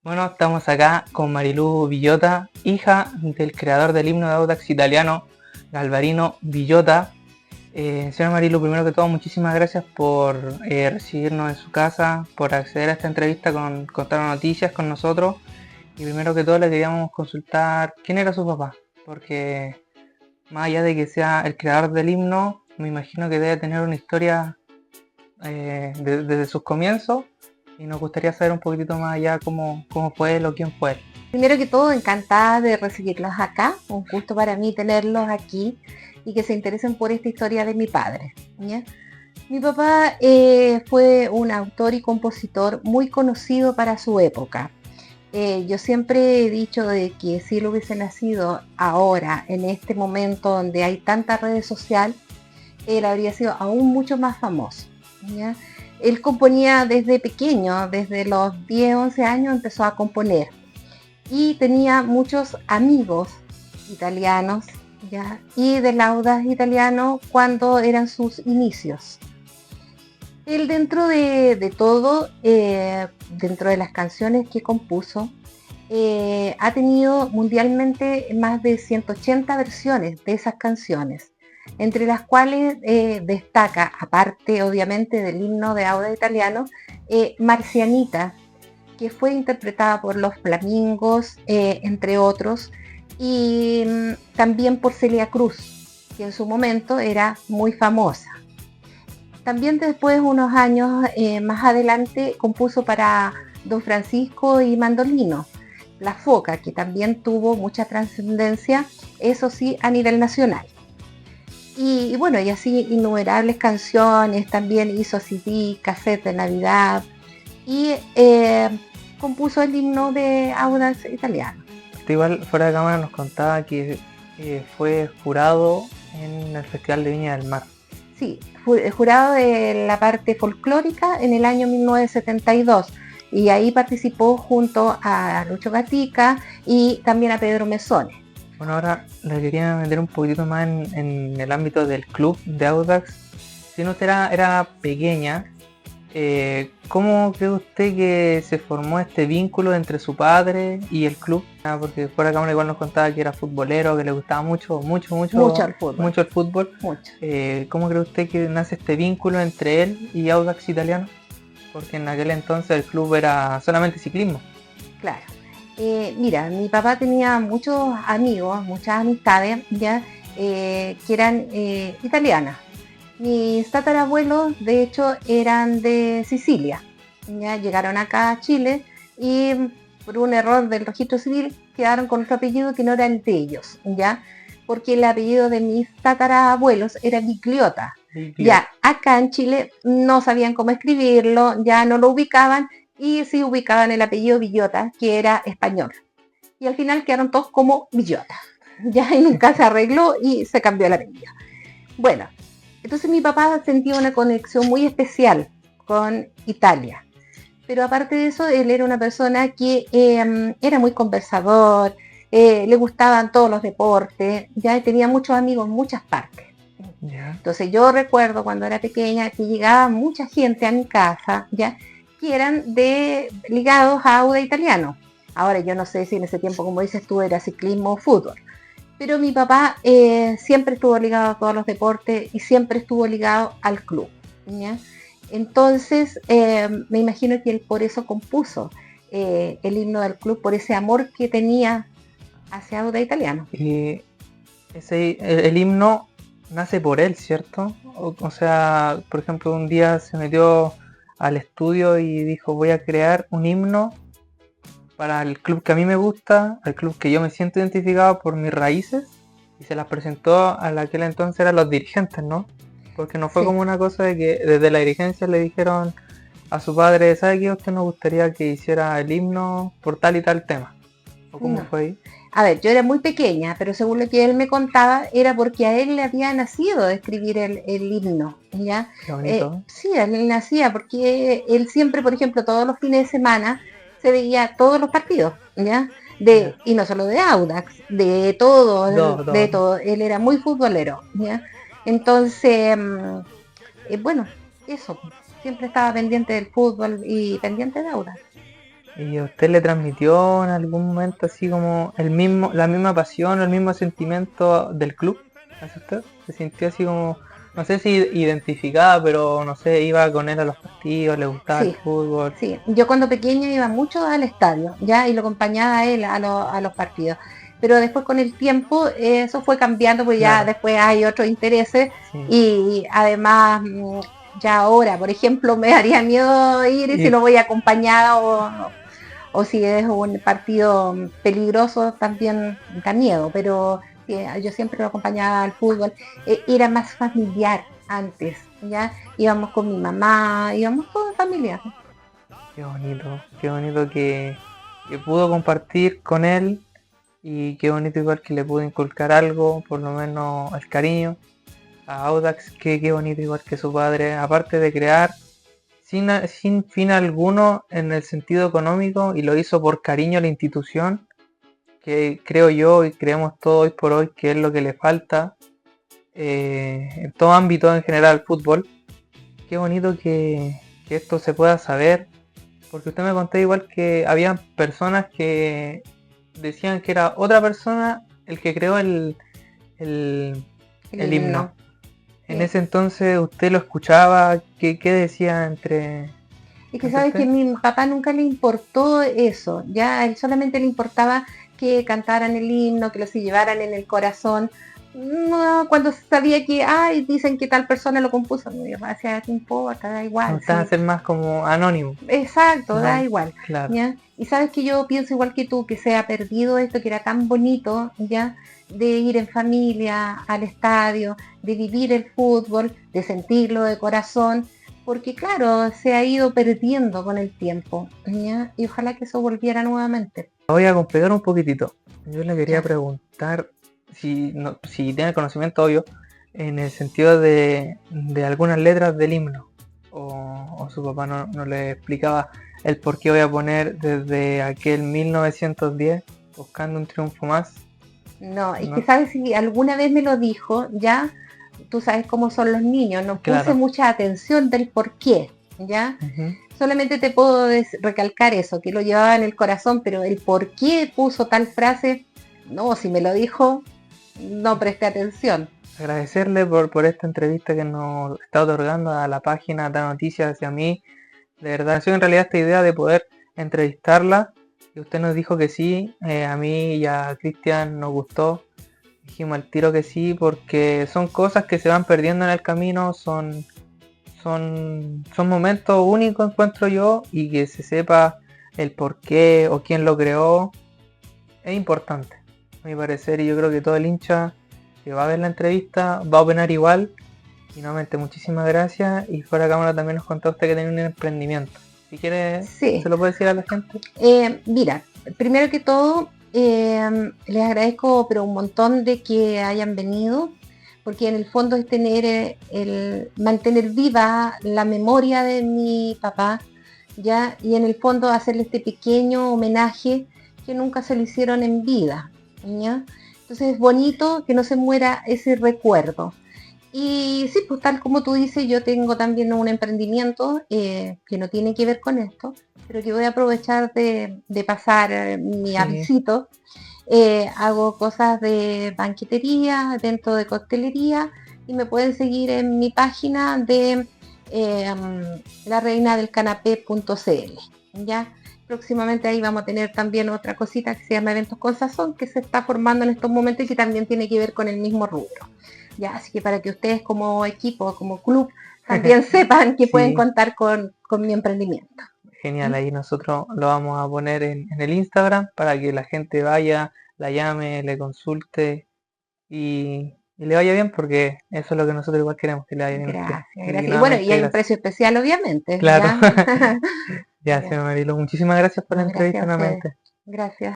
Bueno, estamos acá con Marilú Villota, hija del creador del himno de Audax italiano, Galvarino Villota. Señora Marilú, primero que todo, muchísimas gracias por recibirnos en su casa, por acceder a esta entrevista con Contar Noticias con nosotros. Y primero que todo le queríamos consultar quién era su papá, porque más allá de que sea el creador del himno, me imagino que debe tener una historia desde sus comienzos. Y nos gustaría saber un poquitito más allá cómo fue él o quién fue él. Primero que todo, encantada de recibirlos acá. Un gusto para mí tenerlos aquí y que se interesen por esta historia de mi padre, ¿ya? Mi papá fue un autor y compositor muy conocido para su época. Yo siempre he dicho de que si él hubiese nacido ahora, en este momento donde hay tanta redes social, él habría sido aún mucho más famoso, ¿ya? Él componía desde pequeño, desde los 10, 11 años empezó a componer y tenía muchos amigos italianos, ¿ya? Y del Audax italiano cuando eran sus inicios. Él dentro de todo, dentro de las canciones que compuso, ha tenido mundialmente más de 180 versiones de esas canciones, entre las cuales destaca, aparte obviamente del himno de Audax italiano, Marcianita, que fue interpretada por los Flamingos, entre otros, y también por Celia Cruz, que en su momento era muy famosa. También después, unos años más adelante, compuso para Don Francisco y Mandolino, La Foca, que también tuvo mucha trascendencia, eso sí, a nivel nacional. Y bueno, y así innumerables canciones, también hizo CD, cassette de Navidad, y compuso el himno de Audax italiano. Usted igual fuera de cámara nos contaba que fue jurado en el Festival de Viña del Mar. Sí, jurado de la parte folclórica en el año 1972 y ahí participó junto a Lucho Gatica y también a Pedro Mesones. Bueno, ahora le quería meter un poquitito más en el ámbito del club de Audax. Si no usted era pequeña, ¿cómo cree usted que se formó este vínculo entre su padre y el club? Porque fuera de cámara igual nos contaba que era futbolero, que le gustaba mucho el fútbol. Mucho el fútbol. Mucho. ¿Cómo cree usted que nace este vínculo entre él y Audax italiano? Porque en aquel entonces el club era solamente ciclismo. Claro. Mira, mi papá tenía muchos amigos, muchas amistades, ya, que eran italianas. Mis tatarabuelos, de hecho, eran de Sicilia. Ya llegaron acá a Chile y por un error del registro civil quedaron con otro apellido que no era el de ellos, ¿ya? Porque el apellido de mis tatarabuelos era Vigliota. Ya, acá en Chile no sabían cómo escribirlo, ya no lo ubicaban y sí ubicaban el apellido Villota, que era español. Y al final quedaron todos como Villota. Ya, y nunca se arregló y se cambió el apellido. Bueno, entonces mi papá sentía una conexión muy especial con Italia. Pero aparte de eso, él era una persona que era muy conversador, le gustaban todos los deportes, ya tenía muchos amigos en muchas partes. Yeah. Entonces yo recuerdo cuando era pequeña que llegaba mucha gente a mi casa, ya, que eran ligados a Audax italiano. Ahora yo no sé si en ese tiempo, como dices tú, era ciclismo o fútbol. Pero mi papá siempre estuvo ligado a todos los deportes y siempre estuvo ligado al club, ¿ya? Entonces me imagino que él por eso compuso el himno del club, por ese amor que tenía hacia Audax italiano. Y el himno nace por él, ¿cierto? O sea, por ejemplo, un día se metió al estudio y dijo, voy a crear un himno para el club que a mí me gusta, al club que yo me siento identificado por mis raíces, y se las presentó a aquel entonces eran los dirigentes, ¿no? Porque no fue como una cosa de que desde la dirigencia le dijeron a su padre, ¿sabe qué? Usted nos gustaría que hiciera el himno por tal y tal tema. ¿O cómo fue ahí? A ver, yo era muy pequeña, pero según lo que él me contaba, era porque a él le había nacido de escribir el himno, ¿ya? Qué bonito. Sí, a él le nacía, porque él siempre, por ejemplo, todos los fines de semana se veía todos los partidos, ¿ya? Y no solo de Audax, de todo, de todo. Él era muy futbolero, ¿ya? Entonces, bueno, eso, siempre estaba pendiente del fútbol y pendiente de Audax. ¿Y a usted le transmitió en algún momento así como la misma pasión, el mismo sentimiento del club hacia usted? ¿Se sintió así como, no sé si identificada, pero no sé, iba con él a los partidos, le gustaba el Sí, fútbol? sí. Yo cuando pequeña iba mucho al estadio, ya, y lo acompañaba a él a los partidos. Pero después con el tiempo eso fue cambiando, pues ya Claro, después hay otros intereses sí. y además ya ahora, por ejemplo, me daría miedo ir y si Ir, no voy acompañada o si es un partido peligroso también da miedo, pero yo siempre lo acompañaba al fútbol. Era más familiar antes, ya íbamos con mi mamá, íbamos toda familia. qué bonito que pudo compartir con él y qué bonito igual que le pudo inculcar algo, por lo menos el cariño a Audax, qué bonito igual que su padre, aparte de crear sin fin alguno en el sentido económico y lo hizo por cariño a la institución, que creo yo y creemos todos hoy por hoy que es lo que le falta en todo ámbito en general al fútbol. Qué bonito que esto se pueda saber, porque usted me contó igual que había personas que decían que era otra persona el que creó el, El el himno. himno. En ese entonces usted lo escuchaba, ¿qué decía Y que entre sabes que a usted? mi papá nunca le importó eso, ya a él solamente le importaba que cantaran el himno, que lo se llevaran en el corazón. No, cuando sabía que, ay, dicen que tal persona lo compuso, mi papá decía, ¿qué importa? Da Me igual, gustaba sí. ser más como anónimo. Exacto, da No, igual, claro. ¿ya? Y sabes que yo pienso igual que tú, que se ha perdido esto que era tan bonito, ¿ya? De ir en familia al estadio, de vivir el fútbol, de sentirlo de corazón, porque claro, se ha ido perdiendo con el tiempo, ¿ya? Y ojalá que eso volviera nuevamente. Voy a completar un poquitito. Yo le quería Ya. preguntar si tiene conocimiento, obvio, en el sentido de algunas letras del himno. O su papá no le explicaba el por qué voy a poner desde aquel 1910 buscando un triunfo más. No, es que ¿No? sabes si alguna vez me lo dijo, ya, tú sabes cómo son los niños, no puse Claro. mucha atención del por qué, ya. Ujú. Solamente te puedo recalcar eso, que lo llevaba en el corazón, pero el por qué puso tal frase, no, si me lo dijo, no presté atención. Agradecerle por esta entrevista que nos está otorgando a la página Da Noticias hacia mí. De verdad, nació en realidad esta idea de poder entrevistarla y usted nos dijo que sí, a mí y a Cristian nos gustó, dijimos al tiro que sí porque son cosas que se van perdiendo en el camino, son momentos únicos encuentro yo y que se sepa el por qué o quién lo creó es importante, a mi parecer, y yo creo que todo el hincha que va a ver la entrevista va a opinar igual. Y nuevamente, muchísimas gracias. Y fuera de cámara también nos contó usted que tiene un emprendimiento. Si quiere, Sí, se lo puede decir a la gente. mira, primero que todo, les agradezco pero un montón de que hayan venido, porque en el fondo es tener el mantener viva la memoria de mi papá, ya, y en el fondo hacerle este pequeño homenaje que nunca se lo hicieron en vida, ¿ya? Entonces es bonito que no se muera ese recuerdo. Y sí, pues tal como tú dices, yo tengo también un emprendimiento que no tiene que ver con esto, pero que voy a aprovechar de pasar mi Sí, avisito. Hago cosas de banquetería, evento de coctelería y me pueden seguir en mi página de lareinadelcanapé.cl. ¿Ya? Próximamente ahí vamos a tener también otra cosita que se llama Eventos con Sazón, que se está formando en estos momentos y que también tiene que ver con el mismo rubro. Ya, así que para que ustedes como equipo, como club, también sepan que pueden sí, contar con mi emprendimiento. genial. ¿Mm? Ahí nosotros lo vamos a poner en el Instagram para que la gente vaya, la llame, le consulte y le vaya bien porque eso es lo que nosotros igual queremos, que le vaya bien a usted. Gracias, Y gracias. Y bueno, y nuevamente hay un gracias. precio especial, obviamente, Claro. ¿ya? Ya, Ya. señor Marilu, muchísimas gracias por la No, gracias entrevista a ustedes. nuevamente. Gracias.